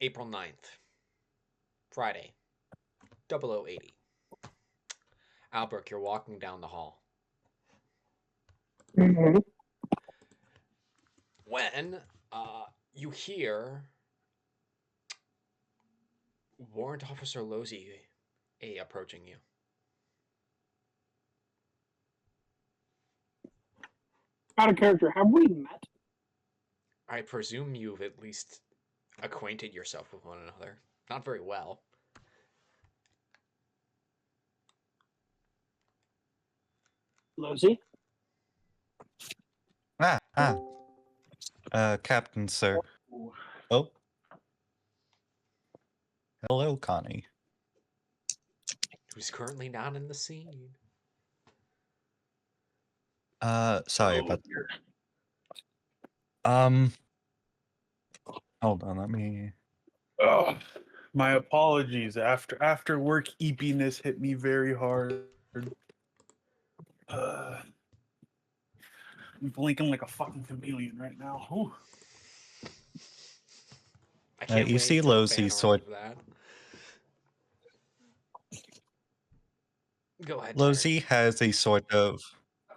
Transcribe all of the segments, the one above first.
April 9th, Friday, 0080. Albert, you're walking down the hall. Mm-hmm. When you hear Warrant Officer Losey approaching you. Out of character, have we met? I presume you've at least acquainted yourself with one another. Not very well. Losey? Ah, ah. Captain, sir. Oh. Oh. Hello, Connie. Who's currently not in the scene. Sorry Oh, about dear. hold on, let me... Oh, my apologies. After work, eepiness hit me very hard. I'm blinking like a fucking chameleon right now. Ooh. I can't you wait see for a Losey fan art sort... of that. Go ahead, Terry. Losey has a sort of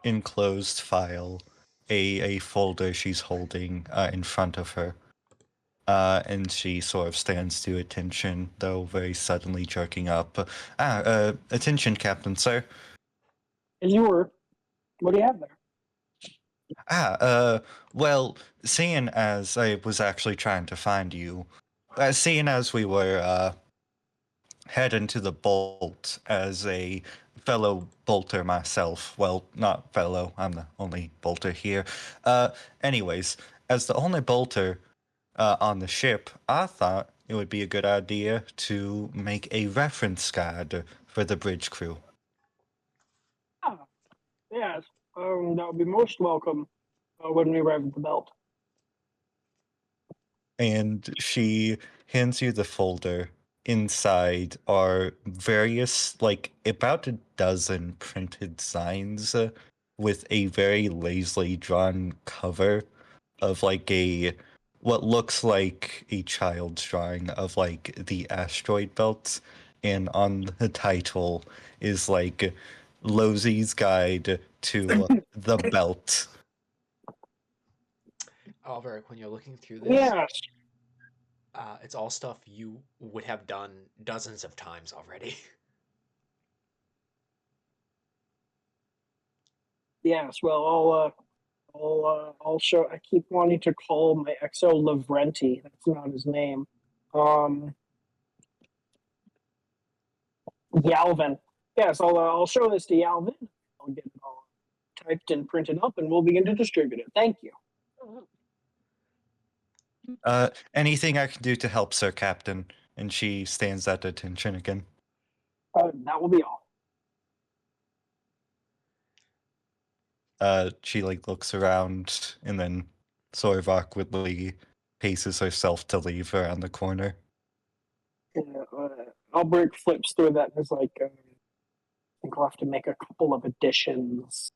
enclosed file, a folder she's holding in front of her. And she sort of stands to attention, though very suddenly jerking up. Attention, Captain, sir. As you were, what do you have there? Well, seeing as I was actually trying to find you, seeing as we were, heading to the Bolt as a fellow bolter myself, well, not fellow, I'm the only bolter here. Anyways, as the only bolter on the ship, I thought it would be a good idea to make a reference guide for the bridge crew. Ah, yes. That would be most welcome when we arrive at the belt. And she hands you the folder. Inside are various, like, about a dozen printed signs with a very lazily drawn cover of, like, what looks like a child's drawing of, like, the asteroid belt. And on the title is, like, Losey's Guide to the Belt. Albert, when you're looking through this, Yes. it's all stuff you would have done dozens of times already. Yes. Well, I'll show. I keep wanting to call my XO Lavrenti. That's not his name. Um, Yalvin. Yes, I'll show this to Yalvin. I'll get it all typed and printed up, and we'll begin to distribute it. Thank you. Anything I can do to help, sir, Captain? And she stands at attention again. That will be all. She like looks around and then sort of awkwardly paces herself to leave around the corner. Albert flips through that and is like, I think I'll have to make a couple of additions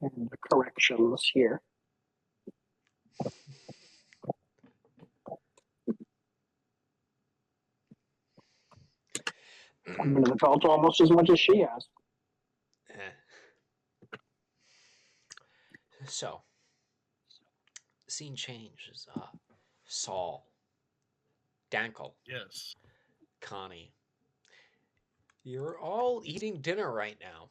and corrections here. I've been to the cult almost as much as she has. So, scene changes. Saul, Dankel, Yes. Connie. You're all eating dinner right now.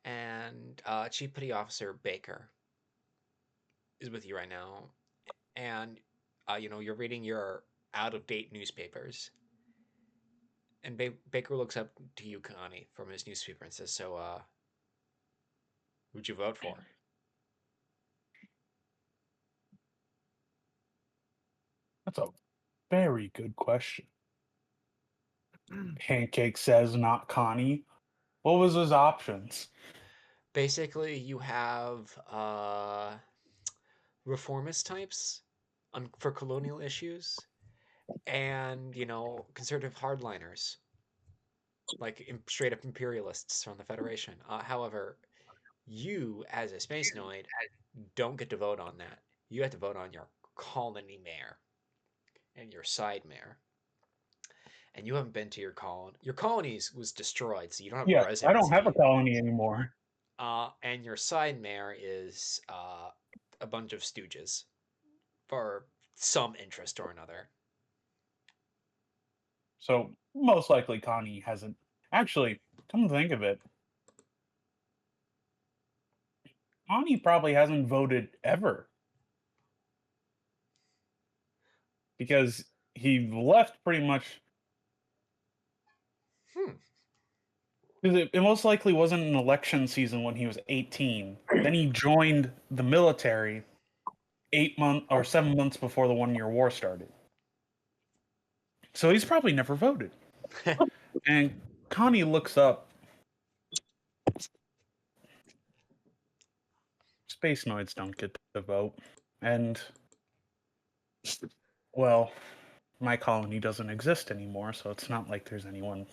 And Chief Petty Officer Baker is with you right now. And, you're reading your out-of-date newspapers. And Baker looks up to you, Connie, from his newspaper and says, so, who'd you vote for? That's a very good question. Pancake says not Connie. What was his options? Basically, you have reformist types for colonial issues and, conservative hardliners, like straight up imperialists from the Federation. However, you, as a space noid, don't get to vote on that. You have to vote on your colony mayor. and your side mare. And you haven't been to your colony. Your colony was destroyed, so you don't have a Yeah, I don't have a residency. colony anymore. And your side mare is a bunch of stooges for some interest or another. So most likely Connie hasn't. Actually, come to think of it, Connie probably hasn't voted ever because he left pretty much. Hmm. Because it most likely wasn't an election season when he was 18. Then he joined the military 8 months or 7 months before the 1 year war started. So he's probably never voted. And Connie looks up. Space Noids don't get to vote. And, well, my colony doesn't exist anymore, so it's not like there's anyone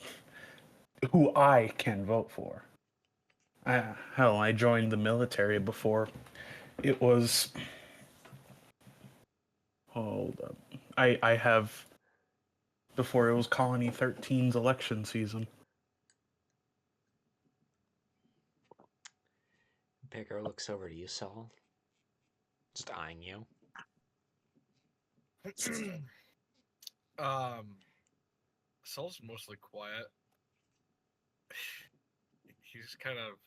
who I can vote for. Hell, I joined the military before it was. Hold up. I have. Before it was Colony 13's election season. Baker looks over to you, Saul. Just eyeing you. Saul's mostly quiet. He's kind of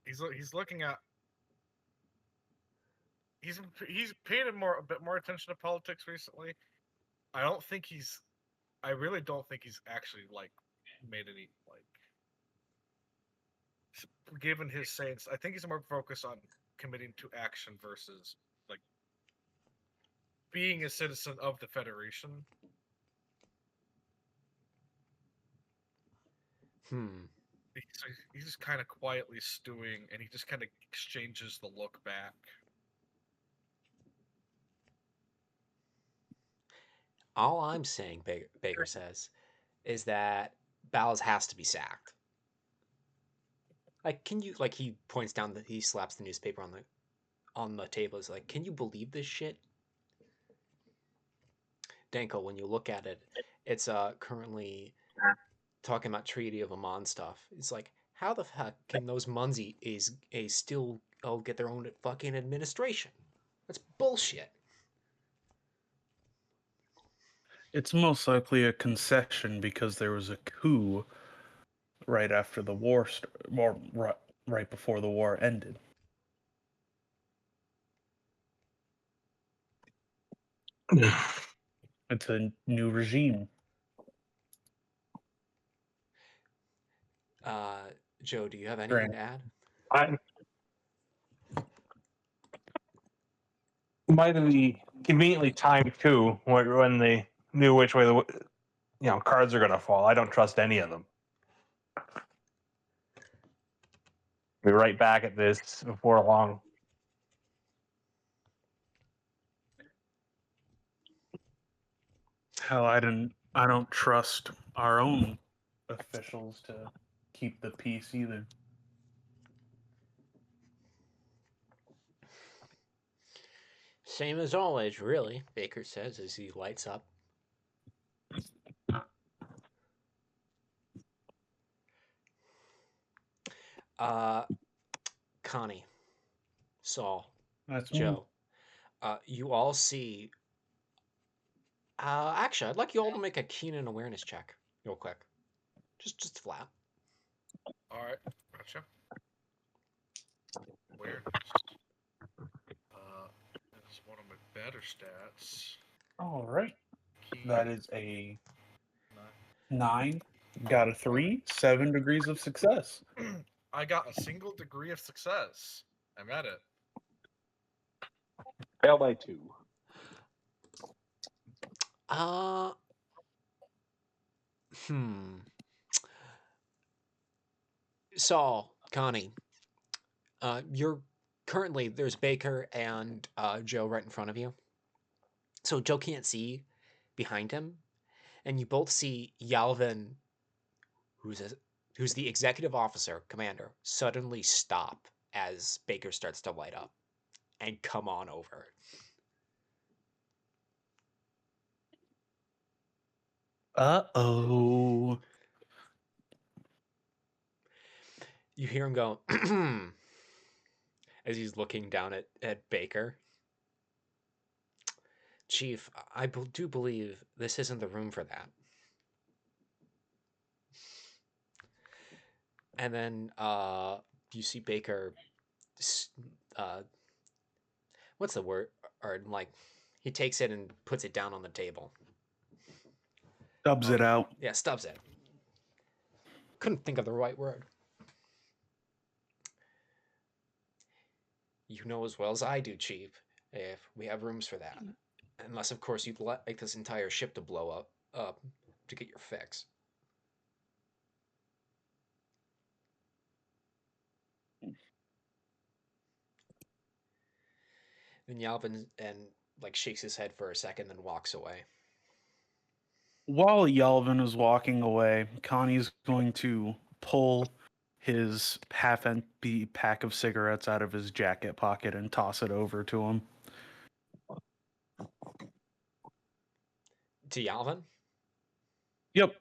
he's looking at he's paid a bit more attention to politics recently. I really don't think he's actually like made any like given his stance. I think he's more focused on committing to action versus like being a citizen of the Federation. He's just kind of quietly stewing, and he just kind of exchanges the look back. All I'm saying, Baker says, is that Bowles has to be sacked. Like, can you? Like, he points down that he slaps the newspaper on the table. Is like, can you believe this shit? Danko, when you look at it, it's currently talking about Treaty of Amman stuff. It's like, how the heck can those Munzi is a still get their own fucking administration? That's bullshit. It's most likely a concession because there was a coup right after the war, right before the war ended. It's a new regime. Joe, do you have anything to add? I might be conveniently timed too when they knew which way the cards are going to fall. I don't trust any of them. Be right back at this before long. Hell, I don't trust our own officials to keep the peace either. Same as always, really, Baker says as he lights up. Connie, Saul, That's Joe, you all see. Actually, I'd like you all to make a keen and awareness check, real quick, just flat. All right, gotcha. Awareness. This is one of my better stats. All right. Key That is a 9. 9. Got a 3. 7 degrees of success. I got a single degree of success. I'm at it. Fail by 2. Saul, Connie, you're currently there's Baker and Joe right in front of you. So Joe can't see behind him, and you both see Yalvin, who's the executive officer commander, suddenly stop as Baker starts to light up and come on over. Uh-oh. You hear him go as he's looking down at Baker. Chief, do believe this isn't the room for that. And then you see Baker, uh, what's the word? Or like, he takes it and puts it down on the table. Dubs it out. Yeah, stubs it. Couldn't think of the right word. You know as well as I do, Chief, if we have rooms for that. Unless, of course, you'd like this entire ship to blow up to get your fix. Then Yalvin and like shakes his head for a second, then walks away. While Yalvin is walking away, Connie's going to pull his half-empty pack of cigarettes out of his jacket pocket and toss it over to him. To Yalvin? Yep.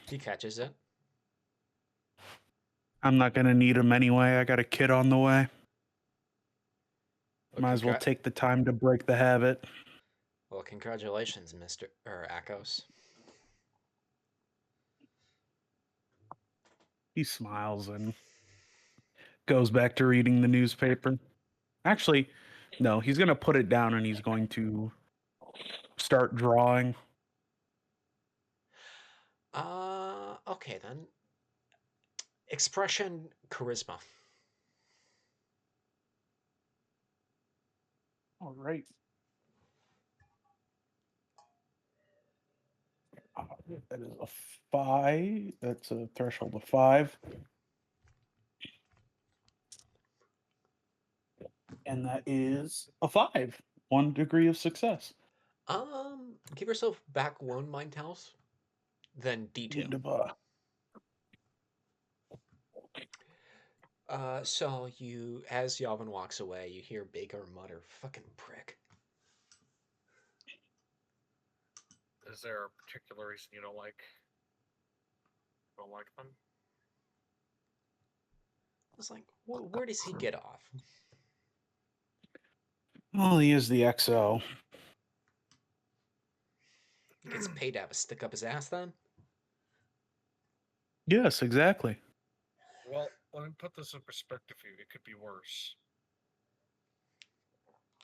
He catches it. I'm not going to need him anyway. I got a kid on the way. Well, Might as well take the time to break the habit. Well, congratulations, Mr. Akos. He smiles and goes back to reading the newspaper. Actually, no, he's going to put it down and he's going to start drawing. Okay then. Expression, charisma. All right. That is a 5. That's a threshold of 5. And that is a 5. 1 degree of success. Give yourself back 1 mind house, then D2. So as Yalvin walks away, you hear Baker mutter, "Fucking prick." Is there a particular reason you don't like them? It's like, where does he get off? Well, he is the XO. He gets paid to have a stick up his ass then? Yes, exactly. Well, let me put this in perspective for you. It could be worse.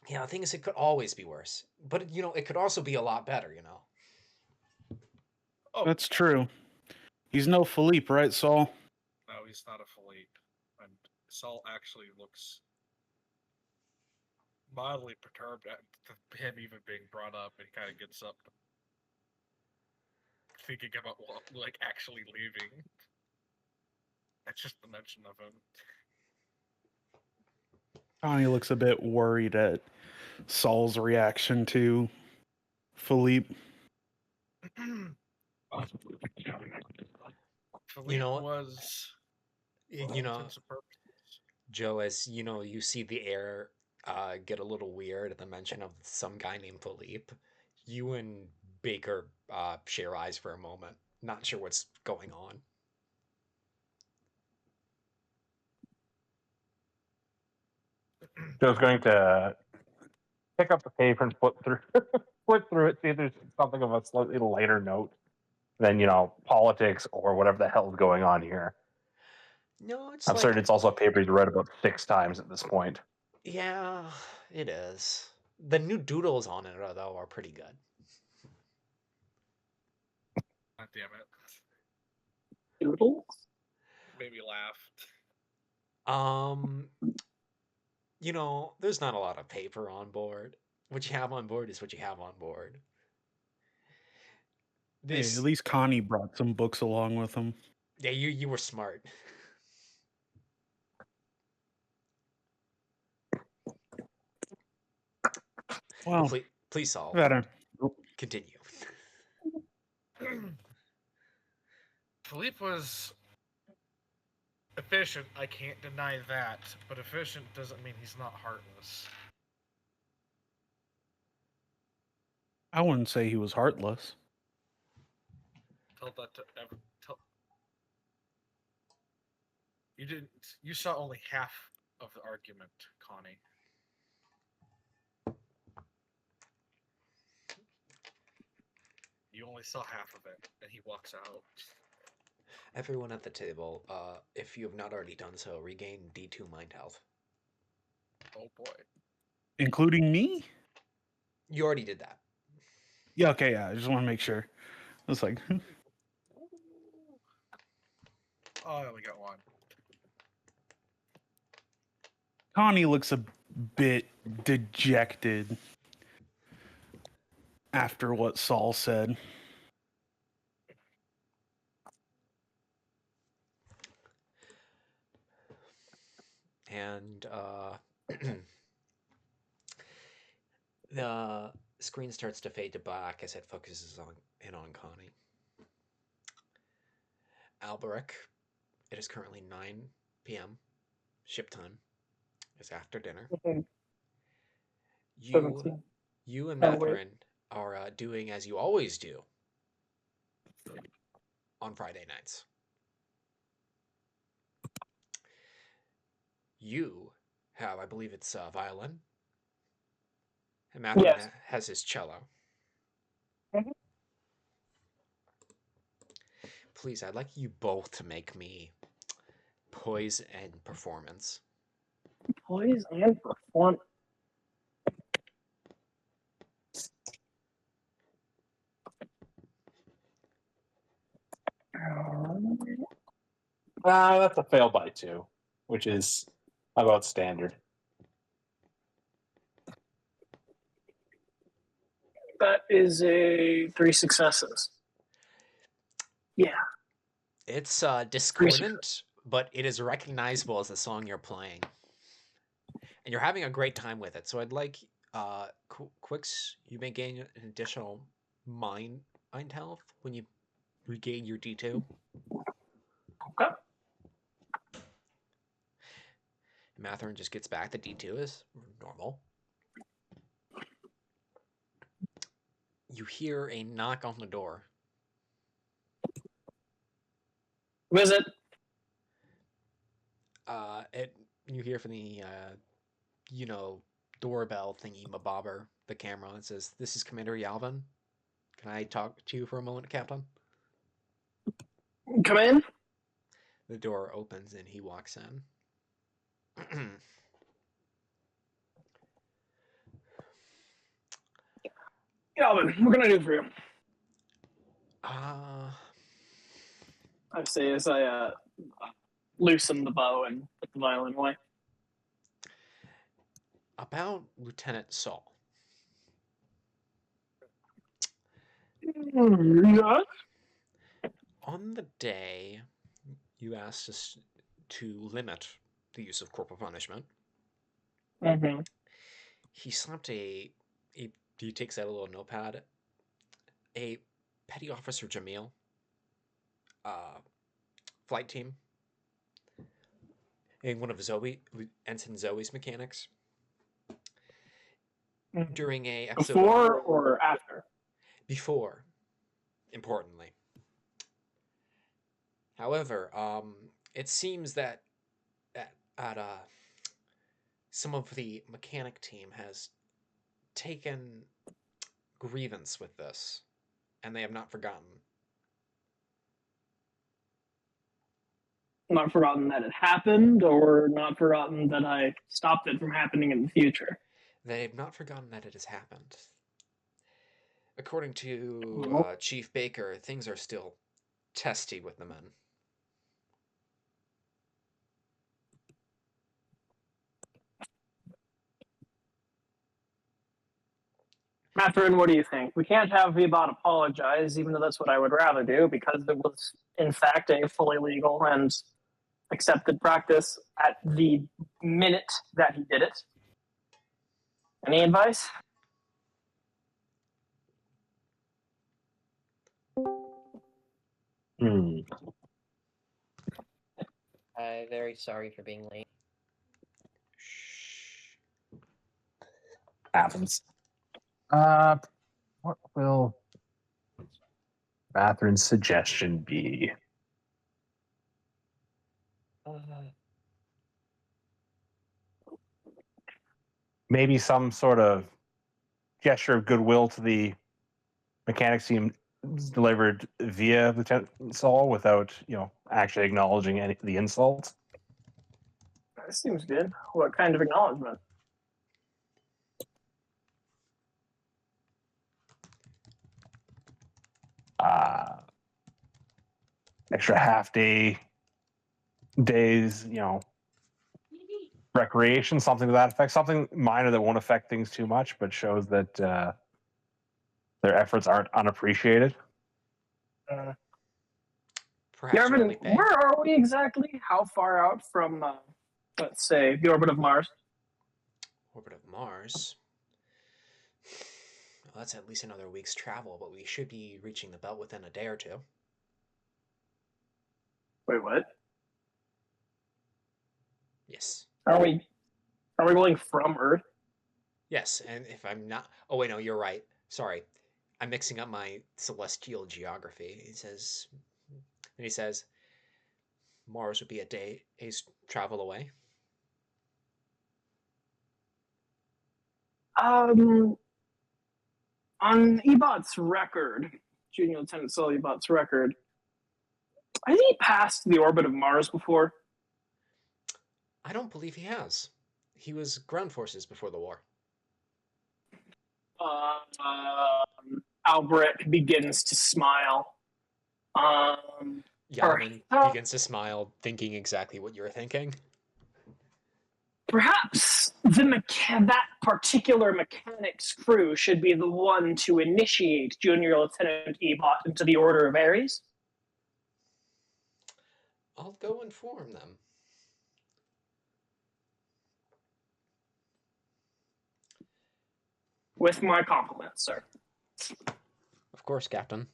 Yeah, the thing is, it could always be worse. But, it could also be a lot better, Oh, That's true. He's no Philippe, right, Saul? no, he's not a Philippe. And Saul actually looks mildly perturbed at him even being brought up, and he kind of gets up, thinking about actually leaving. That's just the mention of him. Connie looks a bit worried at Saul's reaction to Philippe. Philippe know what? was, You all know, intents and purposes. Joe, as you see the air get a little weird at the mention of some guy named Philippe. You and Baker share eyes for a moment, not sure what's going on. Joe's going to pick up the paper and flip through it, see if there's something of a slightly lighter note than politics or whatever the hell's going on here. No, it's I'm like, certain it's also a paper he's read about 6 times at this point. yeah, it is. The new doodles on it, though, are pretty good. God damn it. Doodles? Made me laugh. There's not a lot of paper on board. What you have on board is what you have on board. Hey, at least Connie brought some books along with him. Yeah, you were smart. Well, please Saul. better. Continue. Philippe was efficient, I can't deny that, but efficient doesn't mean he's not heartless. I wouldn't say he was heartless. tell that to ever tell. You didn't. You saw only half of the argument, Connie. You only saw half of it, and he walks out. Everyone at the table, if you have not already done so, regain D2 mind health. Oh boy. Including me? You already did that. Yeah, okay, yeah. I just want to make sure. I was like, Oh, I only got one. Connie looks a bit dejected after what Saul said. And the screen starts to fade to black as it focuses on Connie. Alberic, it is currently 9 p.m. Ship time. It's after dinner. Mhm. You 17. and Oh, wait. Matherin are doing as you always do on Friday nights. You have, I believe it's violin, and Matherin Yes. has his cello. Mhm. Please, I'd like you both to make me poise and performance. Poise and perform. That's a fail by 2, which is about standard. That is a 3 successes. Yeah. It's discordant, but it is recognizable as the song you're playing. And you're having a great time with it. So I'd like, Quicks, you may gain an additional mind health when you regain your D2. Okay. Matherin just gets back. The D2 is normal. You hear a knock on the door. Who is it? You hear from the doorbell thingy mabobber, the camera. It says, "This is Commander Yalvin. Can I talk to you for a moment, Captain?" Come in. The door opens and he walks in. Alvin, what can I do for you? Uh, I say as I loosen the bow and put the violin away. about Lieutenant Saul. Yes. On the day you asked us to limit the use of corporal punishment, Mm-hmm. he slapped he takes out a little notepad. A petty officer Jamil, flight team, and one of Ensign Zoe's mechanics, Mm-hmm. during a episode Before or after? before, importantly. However, it seems that some of the mechanic team has taken grievance with this, and they have not forgotten. Not forgotten that it happened, or not forgotten that I stopped it from happening in the future. They have not forgotten that it has happened. According to Well, Chief Baker, things are still testy with the men. Catherine, what do you think? We can't have Vibot apologize, even though that's what I would rather do, because it was, in fact, a fully legal and accepted practice at the minute that he did it. Any advice? Hmm. I'm very sorry for being late. Shh. Happens. What will Matherin's suggestion be? Maybe some sort of gesture of goodwill to the mechanics team delivered via Lieutenant Saul without, actually acknowledging any of the insults. That seems good. What kind of acknowledgement? Extra half days, recreation, something to that effect. Something minor that won't affect things too much, but shows that their efforts aren't unappreciated. Perhaps early Yarvin, pay. where are we exactly? How far out from, let's say, the orbit of Mars? Orbit of Mars. Well, that's at least another week's travel, but we should be reaching the belt within a day or two. Wait, what? Yes. Are we going from Earth? Yes, and if I'm not... Oh, wait, no, you're right. Sorry. I'm mixing up my celestial geography. He says, Mars would be a day's travel away. On Ebot's record, Junior Lieutenant Saul Ebot's record, has he passed the orbit of Mars before? I don't believe he has. He was ground forces before the war. Albrecht begins to smile. Yalvin perhaps, begins to smile, thinking exactly what you're thinking. perhaps that particular mechanic's crew should be the one to initiate Junior Lieutenant Ebot into the Order of Ares. I'll go inform them. With my compliments, sir. Of course, Captain.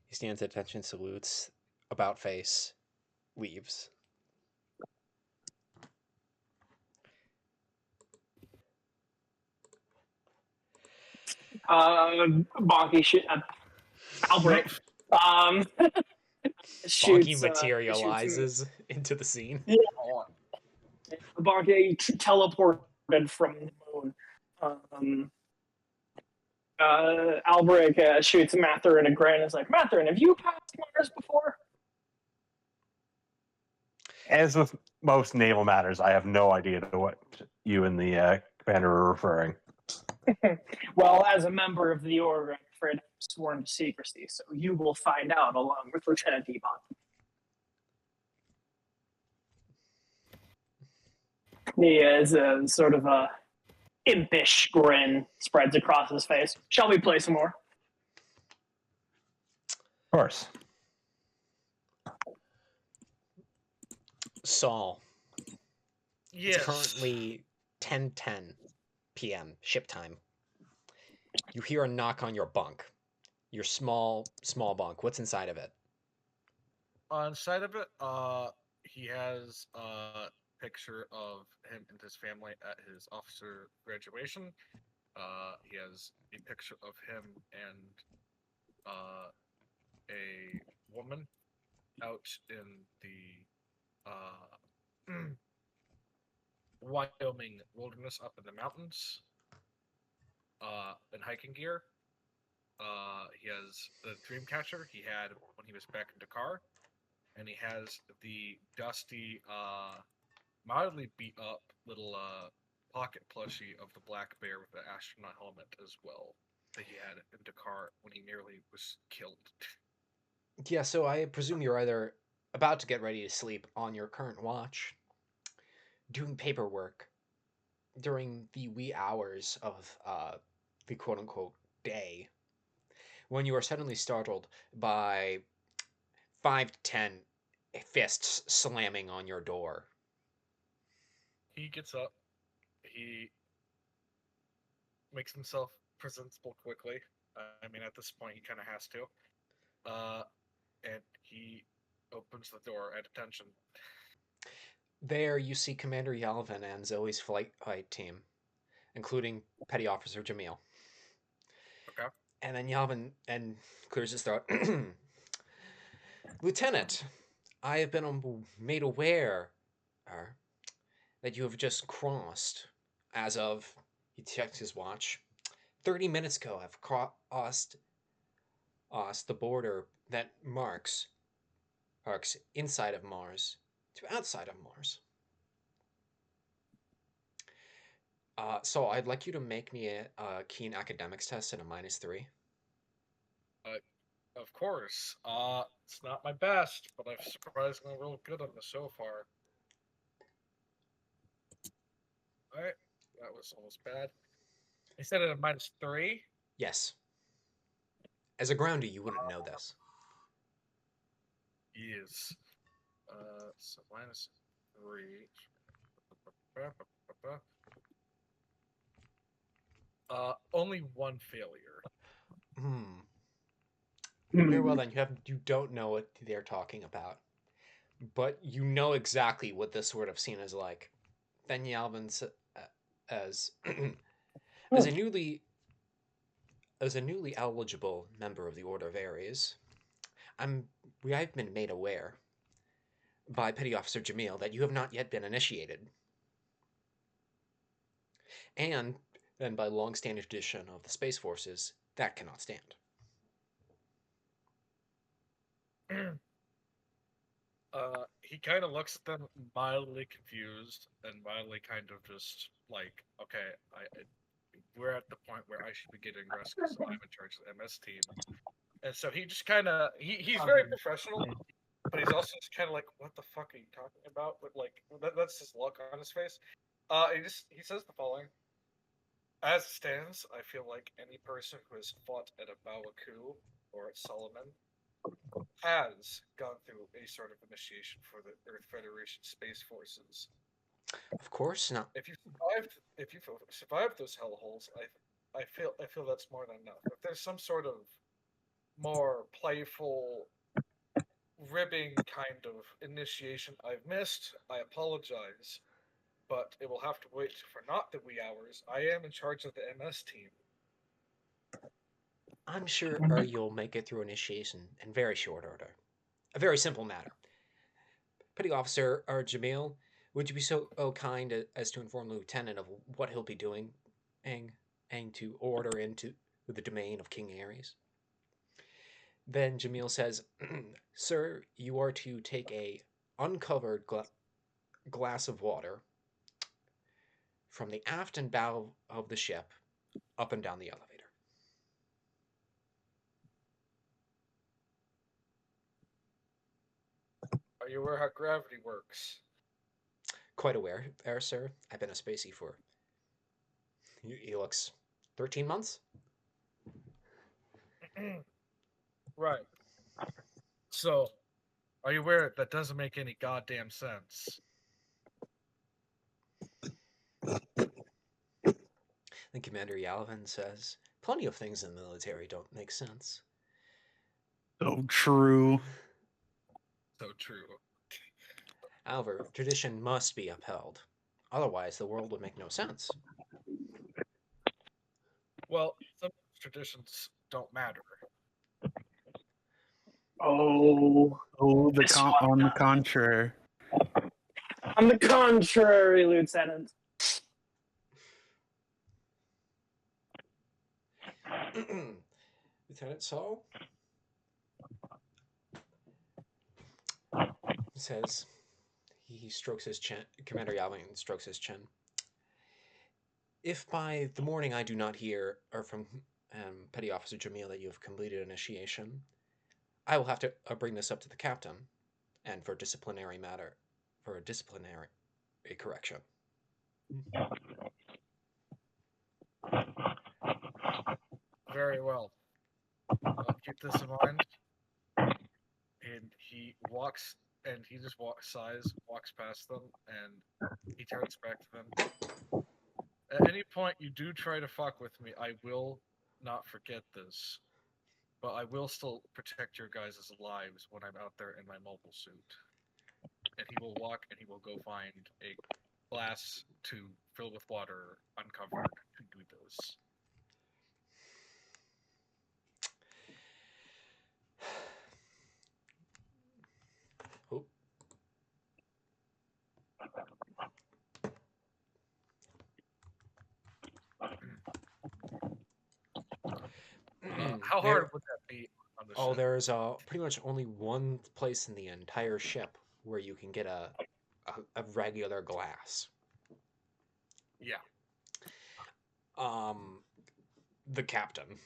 He stands at attention, salutes, about face, leaves. Bonky shit. Albrecht. Bonky Shoots, materializes into the scene. Yeah. Bonky teleported from the moon. Albrecht shoots Matherin a grin and is like, Matherin, have you passed Mars before? As with most naval matters, I have no idea to what you and the commander are referring. Well, as a member of the Order, I'm afraid I'm sworn to secrecy, so you will find out along with Lieutenant Ebot. He has a sort of a impish grin spreads across his face. Shall we play some more? Of course. Saul. Yes. It's currently 10:10 p.m. ship time. You hear a knock on your bunk. Your small bunk. What's inside of it? Inside of it, he has a picture of him and his family at his officer graduation. He has a picture of him and a woman out in the Wyoming wilderness up in the mountains in hiking gear. He has the dream catcher he had when he was back in Dakar, and he has the dusty, mildly beat up little pocket plushie of the black bear with the astronaut helmet as well that he had in Dakar when he nearly was killed. Yeah, so I presume you're either about to get ready to sleep on your current watch, doing paperwork during the wee hours of the quote-unquote day, when you are suddenly startled by 5 to 10 fists slamming on your door. He gets up. He makes himself presentable quickly. I mean, at this point, he kind of has to. And he opens the door at attention. There you see Commander Yalvin and Zoe's flight team, including Petty Officer Jamil. Okay. And then Yalvin and clears his throat. Lieutenant, I have been made aware uh, that you have just crossed, as of, he checks his watch, 30 minutes ago, have crossed the border that marks inside of Mars to outside of Mars. So I'd like you to make me a keen academics test at a -3. Of course. It's not my best, but I've surprisingly real good on this so far. Alright, that was almost bad. He said it at -3. Yes. As a grounder, you wouldn't know this. Yes. So -3. Only one failure. Very well then. You don't know what they're talking about, but you know exactly what this sort of scene is like. Then Yalvin, as as a newly eligible member of the Order of Aries, I've been made aware by Petty Officer Jamil that you have not yet been initiated, and then by long-standing tradition of the Space Forces, that cannot stand. He kind of looks at them mildly confused and mildly kind of just like, okay, we're at the point where I should be getting rescued, so I'm in charge of the MS team. And so he just kind of, he's very professional, but he's also just kind of like, what the fuck are you talking about? But like, that's his look on his face. He says the following. As it stands, I feel like any person who has fought at a Bawaku or at Solomon has gone through a sort of initiation for the Earth Federation Space Forces. Of course not. If you survived those hellholes, I feel that's more than enough. If there's some sort of more playful, ribbing kind of initiation I've missed, I apologize, but it will have to wait for not the wee hours. I am in charge of the MS team. I'm sure you'll make it through initiation in very short order. A very simple matter. Petty Officer Jamil, would you be so kind as to inform the lieutenant of what he'll be doing and to order into the domain of King Ares? Then Jamil says, Sir, you are to take a uncovered glass of water from the aft and bow of the ship up and down the elevator. Are you aware how gravity works? Quite aware, sir. I've been a spacey for, he looks, 13 months? Right. So, are you aware that doesn't make any goddamn sense? Then Commander Yalvin says, plenty of things in the military don't make sense. So true. So true. However, tradition must be upheld. Otherwise, the world would make no sense. Well, some traditions don't matter. Oh, Oh, This one on the contrary. on the contrary, Lieutenant. Lieutenant Saul says, he strokes his chin, Commander Yalvin strokes his chin. If by the morning I do not hear, or from Petty Officer Jamil, that you have completed initiation, I will have to bring this up to the captain, and for a disciplinary correction. Very well. I'll keep this in mind. And he walks, and he just sighs, walks past them, and he turns back to them. At any point you do try to fuck with me, I will not forget this. But I will still protect your guys' lives when I'm out there in my mobile suit. And he will walk and he will go find a glass to fill with water uncovered to do this. How There- hard would that be on the Oh, ship? there's pretty much only one place in the entire ship where you can get a regular glass. Yeah. The captain.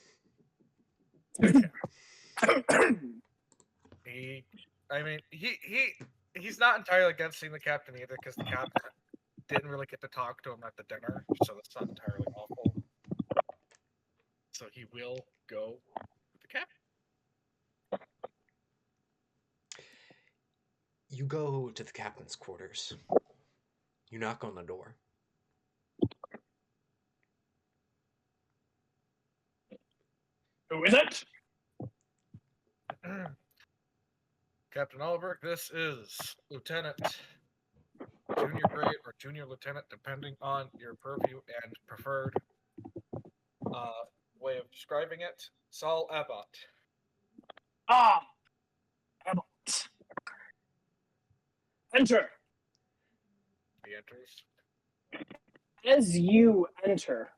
He's not entirely against seeing the captain either, because the captain didn't really get to talk to him at the dinner, so that's not entirely awful. So he will go with the captain. You go to the captain's quarters. You knock on the door. Who is it? Captain Oliver, this is Lieutenant Junior Grade or Junior Lieutenant, depending on your purview and preferred way of describing it. Saul Abbott. Ah, Abbott. Enter. He enters. As you enter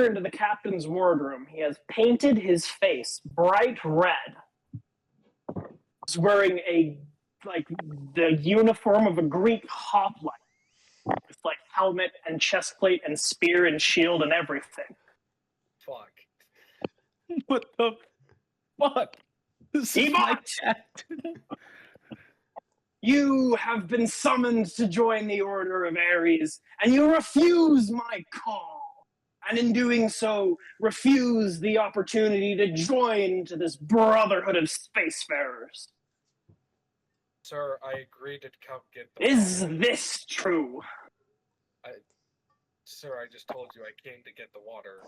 into the captain's wardroom. He has painted his face bright red. He's wearing the uniform of a Greek hoplite, with like helmet and chest plate and spear and shield and everything. Fuck. What the fuck? This is my Ebot! captain. You have been summoned to join the Order of Ares, and you refuse my call. And in doing so, refuse the opportunity to join to this brotherhood of spacefarers. Sir, I agreed to come get the Is water. this true? Sir, I just told you I came to get the water.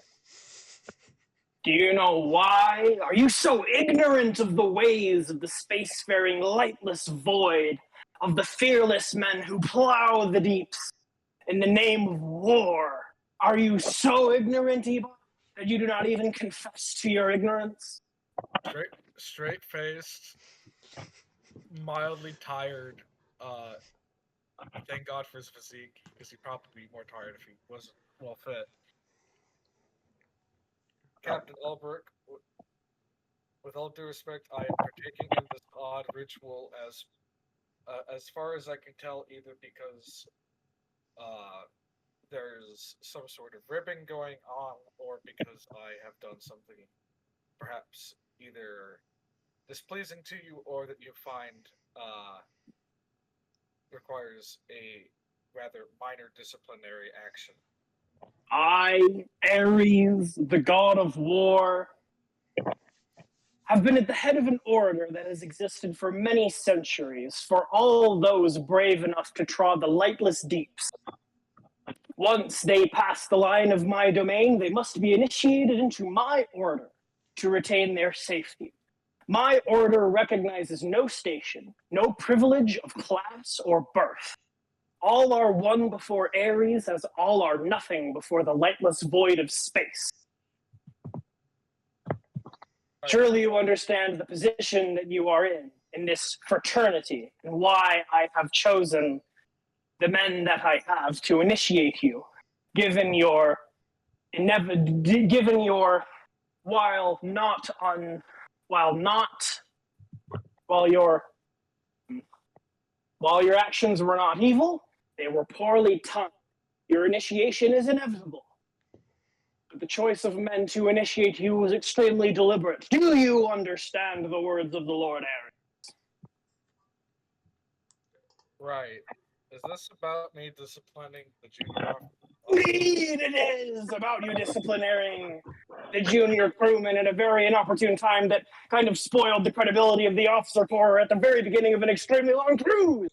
Do you know why? Are you so ignorant of the ways of the spacefaring lightless void, of the fearless men who plow the deeps in the name of war? Are you so ignorant, Ebot, that you do not even confess to your ignorance? Straight-faced, mildly tired. Thank God for his physique, because he'd probably be more tired if he wasn't well fit. Captain Albrecht, with all due respect, I am partaking in this odd ritual as far as I can tell, either because there's some sort of ribbing going on, or because I have done something perhaps either displeasing to you or that you find requires a rather minor disciplinary action. I, Ares, the god of war, have been at the head of an order that has existed for many centuries for all those brave enough to trod the lightless deeps. Once they pass the line of my domain, they must be initiated into my order to retain their safety. My order recognizes no station, no privilege of class or birth. All are one before Ares, as all are nothing before the lightless void of space. Surely you understand the position that you are in this fraternity, and why I have chosen the men that I have to initiate you, given your while your actions were not evil, they were poorly timed. Your initiation is inevitable. But the choice of men to initiate you was extremely deliberate. Do you understand the words of the Lord Ares? Right. Is this about me disciplining the junior officer? Indeed it is about you disciplinating the junior crewman at a very inopportune time that kind of spoiled the credibility of the officer corps at the very beginning of an extremely long cruise.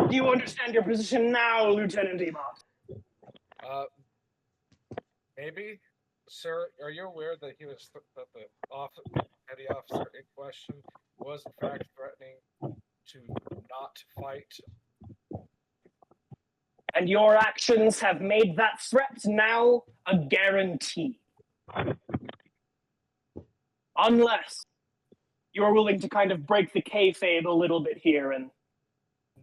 Do you understand your position now, Lieutenant Ebot? Maybe, sir. Are you aware that that the petty officer in question was in fact threatening to not fight? And your actions have made that threat now a guarantee. Unless you're willing to kind of break the kayfabe a little bit here and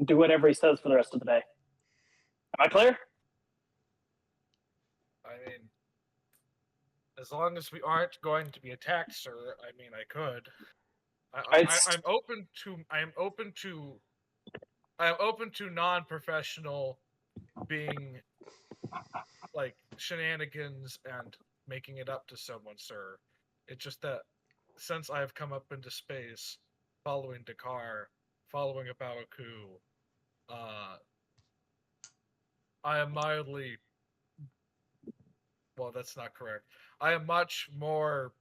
do whatever he says for the rest of the day. Am I clear? I mean, As long as we aren't going to be attacked, sir. I mean, I could. I'm open to. I'm open to non-professional being like shenanigans and making it up to someone, sir. It's just that since I've come up into space, following Dakar, following a Bawaku, I am mildly. Well, that's not correct. I am much more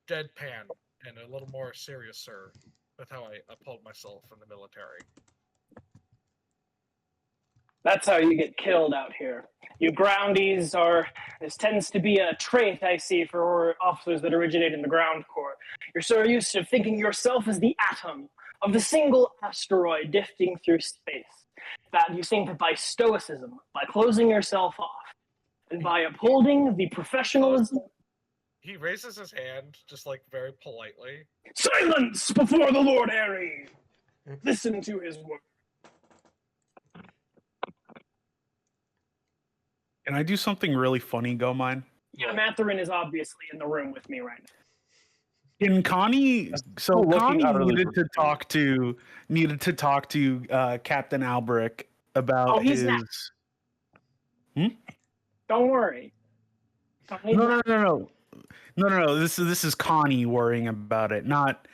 deadpan and a little more serious, sir. That's how I uphold myself in the military. That's how you get killed out here. You groundies are. This tends to be a trait I see for officers that originate in the ground corps. You're so used to thinking yourself as the atom of the single asteroid drifting through space that you think that by stoicism, by closing yourself off, and by upholding the professionalism. He raises his hand, just like very politely. Silence before the Lord Harry! Listen to his word. Can I do something really funny, Gomine? Yeah, Matherin is obviously in the room with me right now. Can Connie? So looking Connie utterly needed to talk to Captain Albrecht about Oh, he's his. not. Don't worry. Connie's No, not. no. This is Connie worrying about it, not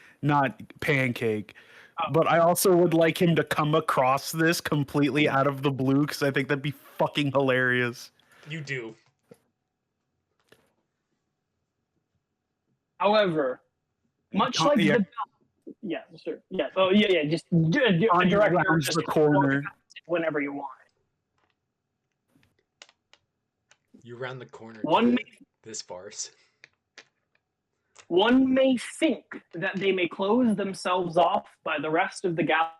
Pancake. Oh. But I also would like him to come across this completely out of the blue because I think that'd be fucking hilarious. You do. However, much like Yeah. yeah, sure, yeah, oh yeah, just do a Connie director rounds just the corner. whenever you want. You round the corner. One to this farce. One may think that they may close themselves off by the rest of the galaxy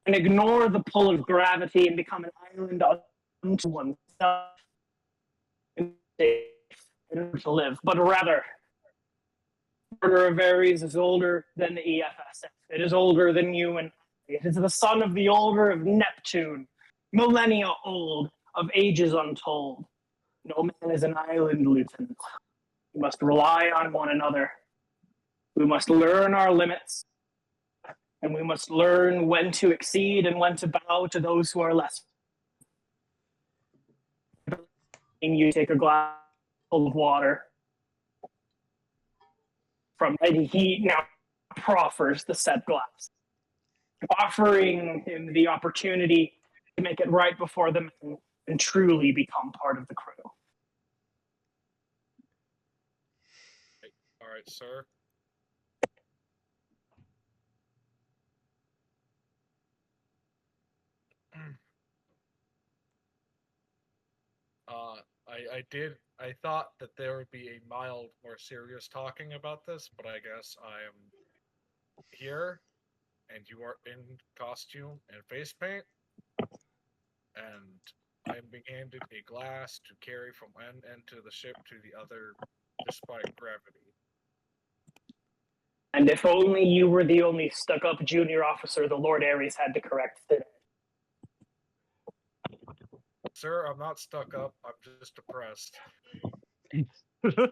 and ignore the pull of gravity and become an island unto oneself in order to live, but rather, the Order of Aries is older than the EFSF. It is older than you and I. It is the son of the Order of Neptune, millennia old, of ages untold. No man is an island, Lieutenant. We must rely on one another. We must learn our limits, and we must learn when to exceed and when to bow to those who are less. You take a glass full of water from, and he now proffers the said glass, offering him the opportunity to make it right before the men and truly become part of the crew. All right, sir. I thought that there would be a mild, more serious talking about this, but I guess I am here, and you are in costume and face paint, and I am being handed a glass to carry from one end of the ship to the other, despite gravity. And if only you were the only stuck-up junior officer the Lord Ares had to correct today. Sir, I'm not stuck up. I'm just depressed.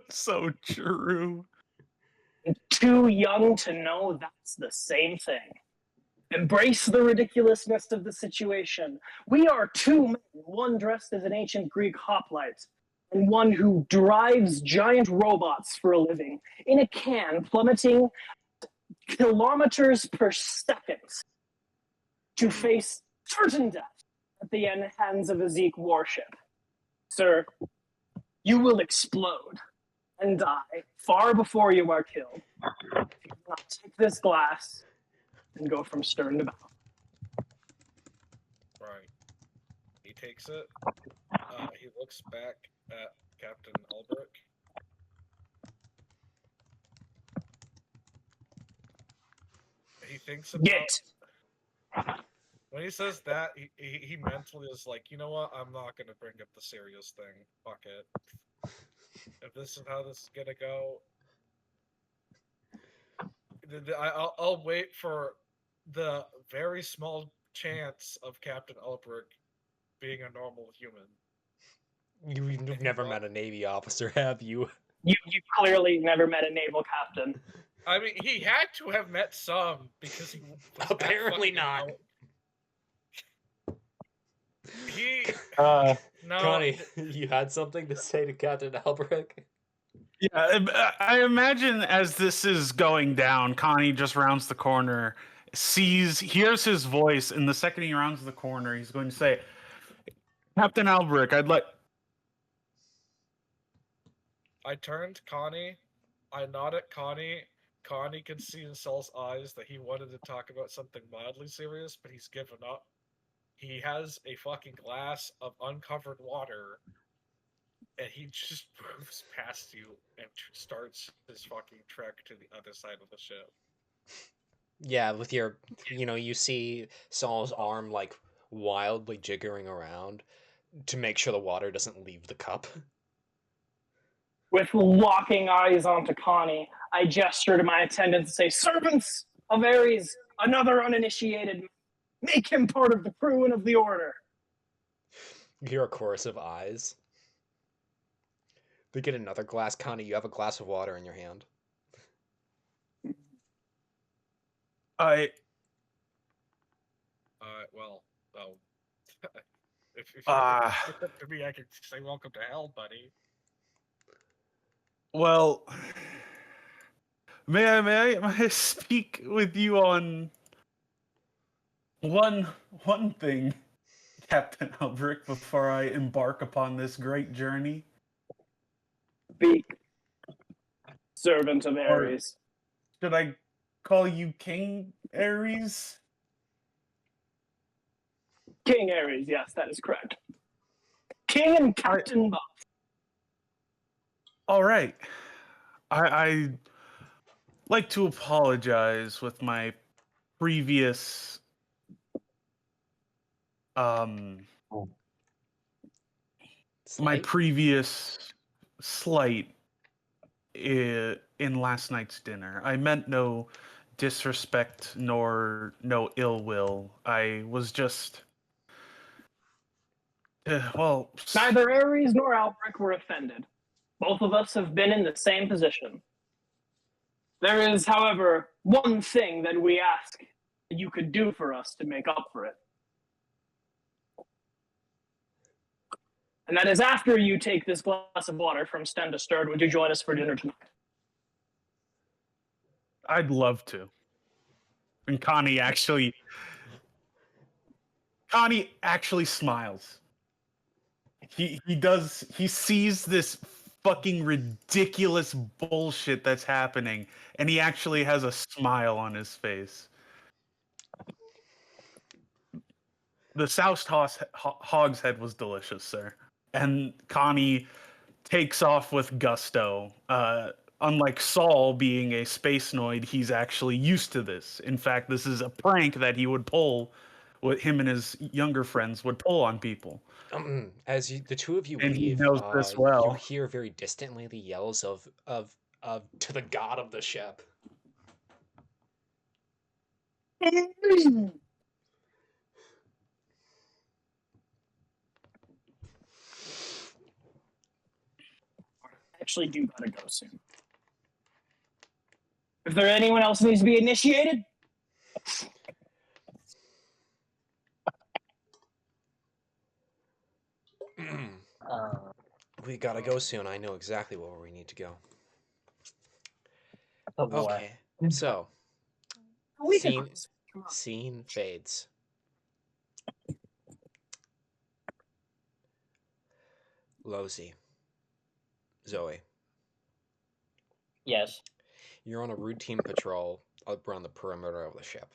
So true. Too young to know that's the same thing. Embrace the ridiculousness of the situation. We are two men, one dressed as an ancient Greek hoplite, and one who drives giant robots for a living in a can plummeting kilometers per second to face certain death at the hands of a Zeke warship. Sir, you will explode and die far before you are killed. If you do not take this glass and go from stern to bow. Right. He takes it. He looks back at Captain Albrecht. He thinks about... Get! When he says that, he mentally is like, you know what? I'm not going to bring up the serious thing. Fuck it. If this is how this is going to go, I'll wait for the very small chance of Captain Albrecht being a normal human. You've never met a Navy officer, have you? You clearly never met a naval captain. I mean, he had to have met some because he was that Apparently fucking not. He no. Connie, you had something to say to Captain Albrecht? Yeah, I imagine as this is going down, Connie just rounds the corner, hears his voice, and the second he rounds the corner, he's going to say, Captain Albrecht, I'd like... I turned to Connie. I nod at Connie. Connie can see in Saul's eyes that he wanted to talk about something mildly serious, but he's given up. He has a fucking glass of uncovered water, and he just moves past you and starts his fucking trek to the other side of the ship. Yeah, with your, you see Saul's arm like wildly jiggering around to make sure the water doesn't leave the cup. With locking eyes onto Connie, I gesture to my attendants and say, "Servants of Ares, another uninitiated, make him part of the crew and of the order." You hear a chorus of eyes. They get another glass. Connie, you have a glass of water in your hand. Well, if you look up to me, I can say welcome to hell, buddy. Well, may I speak with you on one thing, Captain Albrecht, before I embark upon this great journey? Speak, servant of Ares. Should I call you King Ares? King Ares, yes, that is correct. King and Captain both. All right. I like to apologize with my previous slight in last night's dinner. I meant no disrespect nor no ill will. I was just Neither Ares nor Albrecht were offended. Both of us have been in the same position. There is, however, one thing that we ask that you could do for us to make up for it. And that is after you take this glass of water from stem to stern, would you join us for dinner tonight? I'd love to. And Connie actually smiles. He sees this fucking ridiculous bullshit that's happening, and he actually has a smile on his face. The soused hog's head was delicious, sir. And Connie takes off with gusto. Unlike Saul being a space noid, he's actually used to this. In fact, this is a prank that he would pull, what him and his younger friends would pull on people. As the two of you And he leave, knows this well. you hear very distantly the yells of to the god of the ship. I actually do gotta go soon. If there anyone else needs to be initiated, We gotta go soon. I know exactly where we need to go. Oh boy. Okay, so we can. scene fades. Lozy, Zoe, Yes. you're on a routine patrol around the perimeter of the ship.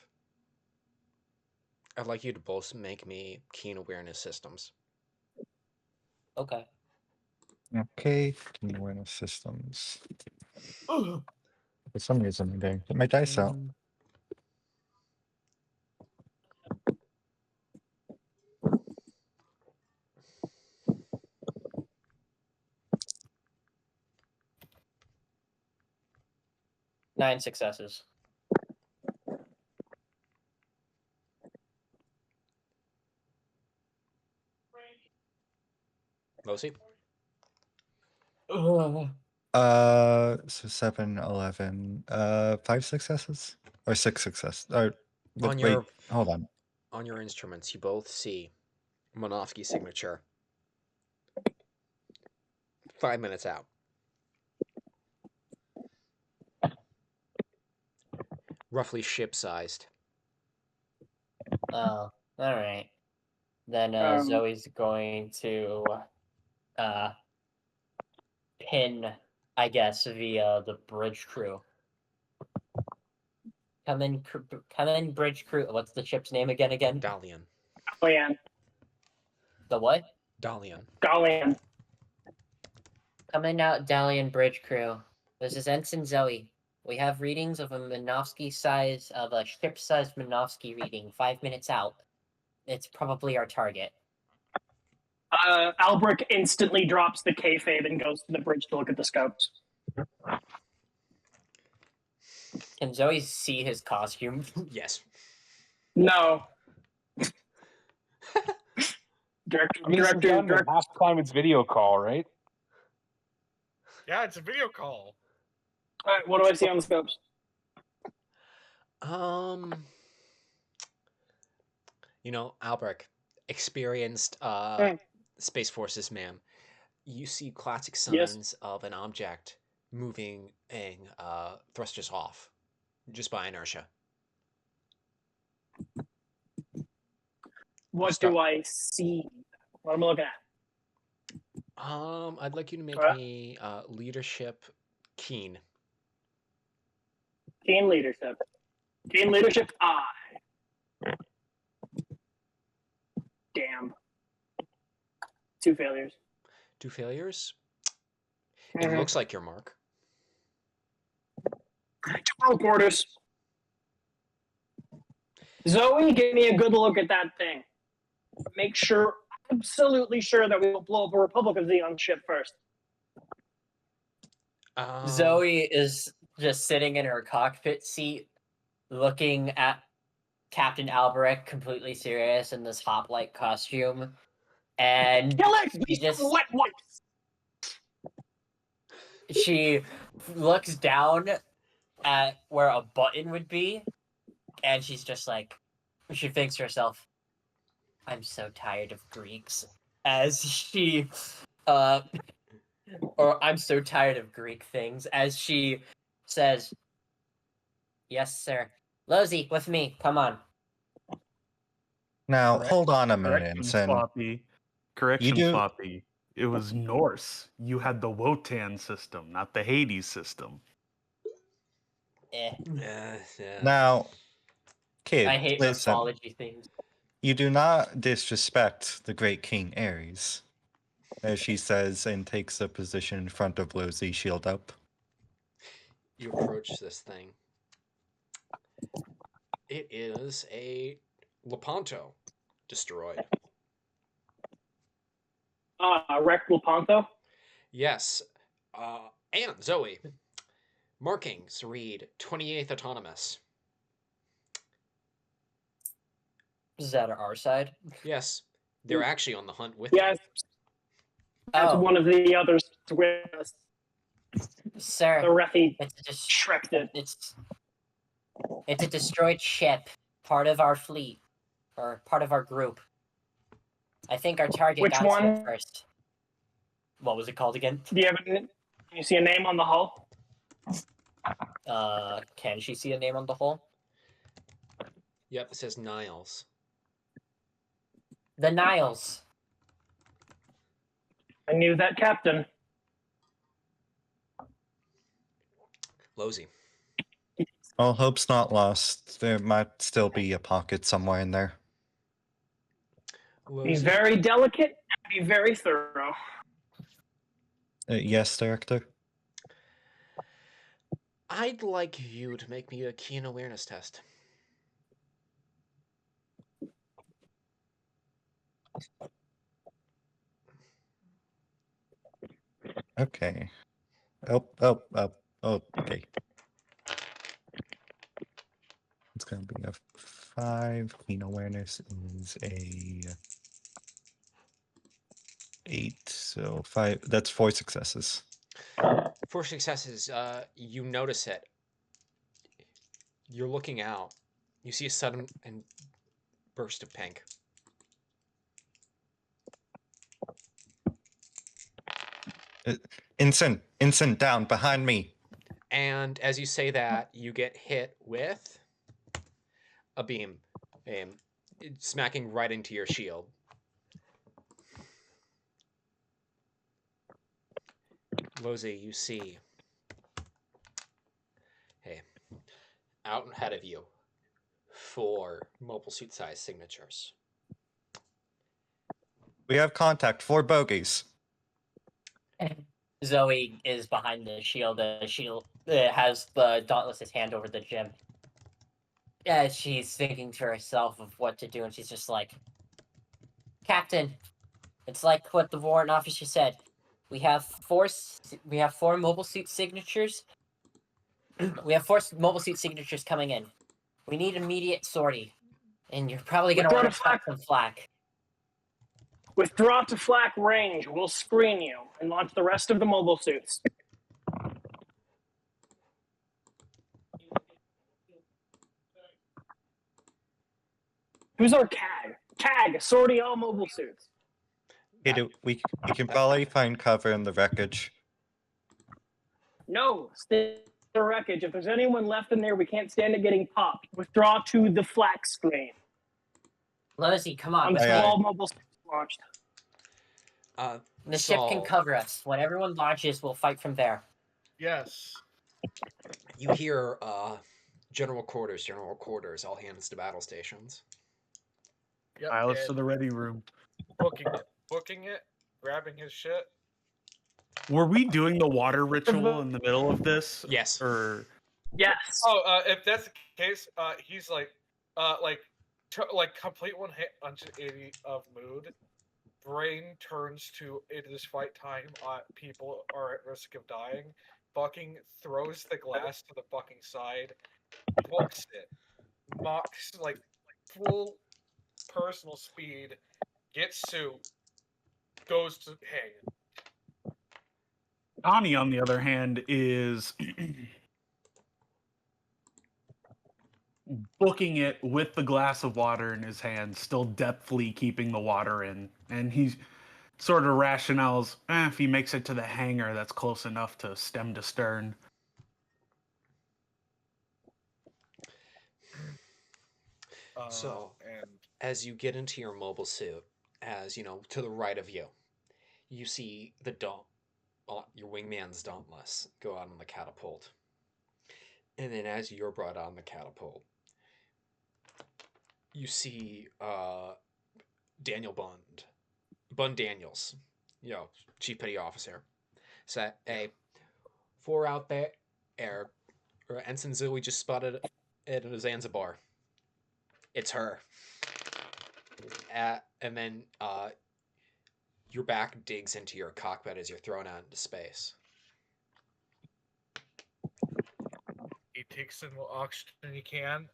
I'd like you to both make me keen awareness systems. Okay. Okay, keen awareness systems. For some reason, I didn't get my dice out. Nine successes. Lozy? Ugh. So 7, 11, 5 successes? Or 6 successes? Or, but On wait, your hold on. on your instruments, you both see Monofsky's signature. 5 minutes out. Roughly ship-sized. Oh, all right. Then Zoe's going to pin, I guess, via the bridge crew. Come in, bridge crew. What's the ship's name again? Dalian. Dalian. The what? Dalian. Dalian. Coming out, Dalian bridge crew. This is Ensign Zoe. We have readings of a ship-sized Minovsky reading 5 minutes out. It's probably our target. Albrecht instantly drops the kayfabe and goes to the bridge to look at the scopes. Can Zoe see his costume? Yes. No. Director, I mean, director, half the time it's video call, right? Yeah, it's a video call. All right, what do I see on the scopes? Albrecht, experienced Space Forces man. You see classic Yes. signs of an object moving thrusters off, just by inertia. What do I see? What am I looking at? I'd like you to make Alright. me leadership keen. Keen leadership. Keen leadership, I. Damn. 2 failures. 2 failures. It Mhm. looks like your mark. 2 roll quarters. Zoe, give me a good look at that thing. Make sure, absolutely sure that we will blow up a Republic of Xeon ship first. Zoe is just sitting in her cockpit seat, looking at Captain Albrecht, completely serious in this hoplite costume, and Kill it! she Use just wet wipes! she looks down at where a button would be, and she's just like, she thinks to herself, I'm so tired of Greeks. As she, or I'm so tired of Greek things, as she says, yes, sir. Lozy, with me, come on. Now, Correct- hold on a Correction, minute, and Floppy. Correction, do- Floppy. It was Norse. You had the Wotan system, not the Hades system. Yeah. now, kid, I hate listen. mythology things. You do not disrespect the great King Ares, as she says and takes a position in front of Losey, shield up. You approach this thing. It is a Lepanto destroyed. Wrecked Lepanto? Yes. And Zoe. Markings read 28th Autonomous. Is that our side? Yes. They're actually on the hunt with Yes. That's Oh, one of the others with us. The sir, Refi it's a dis- shreked it. it's a destroyed ship, part of our fleet, or part of our group. I think our target Which got to one? it first. What was it called again? Do you have can you see a name on the hull? Can she see a name on the hull? Yep, it says Niles. The Niles. I knew that captain. Losey. Well, hope's not lost. There might still be a pocket somewhere in there. Be Losey. very delicate and be very thorough. Yes, Director? I'd like you to make me a keen awareness test. Okay. Okay. It's gonna be a 5. Keen awareness is a 8. So 5. That's 4 successes. 4 successes. You notice it. You're looking out. You see a sudden and burst of pink. Instant down behind me. And as you say that, you get hit with a beam, smacking right into your shield. Losey, you see, hey, out ahead of you, 4 mobile suit size signatures. We have contact. 4 bogeys. Zoe is behind the shield. The shield has the Dauntless's hand over the gym. Yeah, she's thinking to herself of what to do, and she's just like, Captain, it's like what the warrant officer said. We have 4 mobile suit signatures. We have 4 mobile suit signatures coming in. We need immediate sortie, and you're probably going to Withdraw want to to cut some flak. Withdraw to flak range. We'll screen you and launch the rest of the mobile suits. Who's our CAG? CAG, sortie all mobile suits. We can probably find cover in the wreckage. No, stay in the wreckage. If there's anyone left in there, we can't stand it getting popped. Withdraw to the flak screen. Lizzie, come on. Until Aye, aye. all mobile suits launched. The ship can Saul, cover us. When everyone launches, we'll fight from there. Yes. you hear general quarters, all hands to battle stations. Yep. Pilots to and the ready room. booking it, grabbing his shit. Were we doing the water ritual in the middle of this? Yes. Or Yes. Oh, if that's the case, he's like complete 180 of mood. Brain turns to it is fight time. People are at risk of dying. Bucking throws the glass to the fucking side, books it, mocks like full personal speed, gets suit, goes to hang. Connie, on the other hand, is booking it with the glass of water in his hand, still depthly keeping the water in. And he's sort of rationales, if he makes it to the hangar, that's close enough to stem to stern. So, And as you get into your mobile suit, as you know, to the right of you, you see the your wingman's dauntless go out on the catapult. And then as you're brought on the catapult, you see Daniel Bund Daniels, Chief Petty Officer. So, hey, 4 out there, Ensign Zoe just spotted it in Zanzibar. It's her. And then your back digs into your cockpit as you're thrown out into space. he takes in what oxygen he can.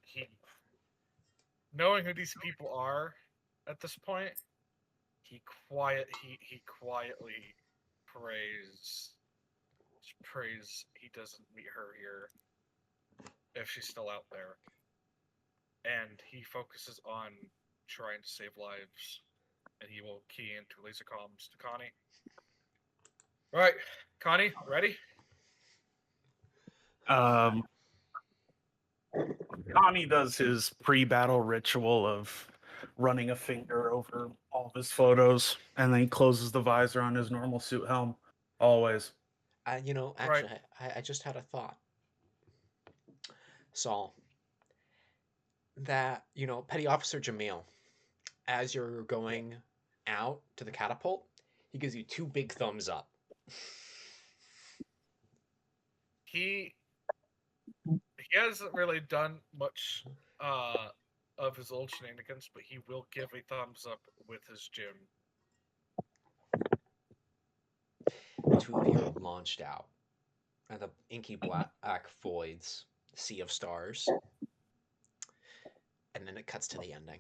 Knowing who these people are at this point, he quietly prays he doesn't meet her here if she's still out there. And he focuses on trying to save lives. And he will key into laser comms to Connie. All right, Connie, ready? Connie does his pre-battle ritual of running a finger over all of his photos, and then he closes the visor on his normal suit helm. Always. Actually, Right. I just had a thought. Saul, that, Petty Officer Jamil, as you're going out to the catapult, he gives you 2 big thumbs up. He hasn't really done much of his old shenanigans, but he will give a thumbs up with his gym. The 2 of you are launched out, and the inky black voids, sea of stars, and then it cuts to the ending.